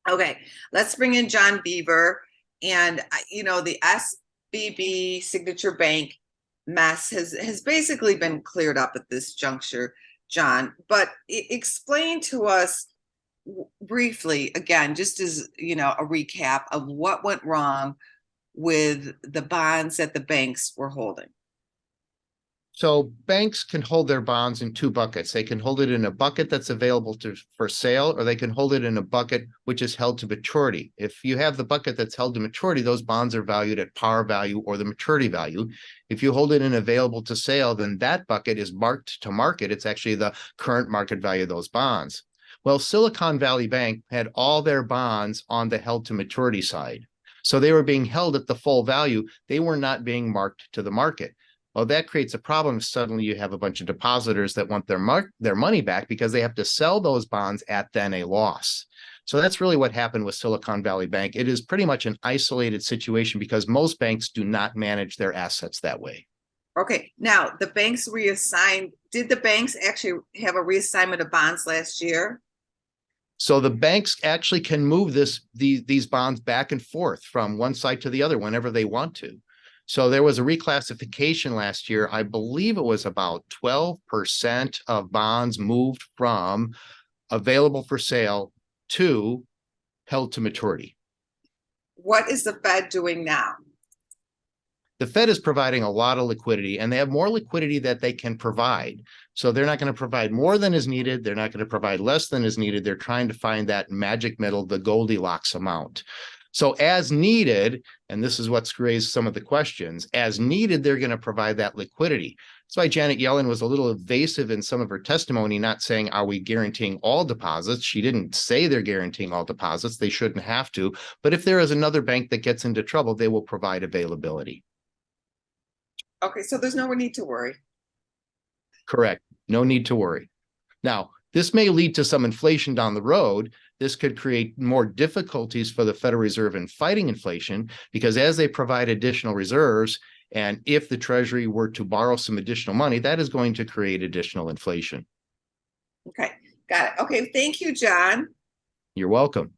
Okay, let's bring in John Beaver. And the SVB Signature Bank mess has basically been cleared up at this juncture, John. But explain to us briefly again, just as a recap of what went wrong with the bonds that the banks were holding. So banks can hold their bonds in two buckets. They can hold it in a bucket that's available for sale, or they can hold it in a bucket which is held to maturity. If you have the bucket that's held to maturity, those bonds are valued at par value or the maturity value. If you hold it in available to sale, then that bucket is marked to market. It's actually the current market value of those bonds. Well, Silicon Valley Bank had all their bonds on the held to maturity side. So they were being held at the full value. They were not being marked to the market. Well, that creates a problem. Suddenly you have a bunch of depositors that want their money back because they have to sell those bonds at then a loss. So that's really what happened with Silicon Valley Bank. It is pretty much an isolated situation because most banks do not manage their assets that way. Okay, now the banks reassigned. Did the banks actually have a reassignment of bonds last year? So the banks actually can move these bonds back and forth from one side to the other whenever they want to. So there was a reclassification last year. I believe it was about 12% of bonds moved from available for sale to held to maturity. What is the Fed doing now? The Fed is providing a lot of liquidity, and they have more liquidity that they can provide. So they're not going to provide more than is needed. They're not going to provide less than is needed. They're trying to find that magic middle, the Goldilocks amount. So as needed, and this is what's raised some of the questions, as needed, they're going to provide that liquidity. That's why Janet Yellen was a little evasive in some of her testimony, not saying, are we guaranteeing all deposits? She didn't say they're guaranteeing all deposits. They shouldn't have to. But if there is another bank that gets into trouble, they will provide availability. Okay, so there's no need to worry. Correct. No need to worry. Now, this may lead to some inflation down the road. This could create more difficulties for the Federal Reserve in fighting inflation because as they provide additional reserves, and if the Treasury were to borrow some additional money, that is going to create additional inflation. Okay, got it. Okay, thank you, John. You're welcome.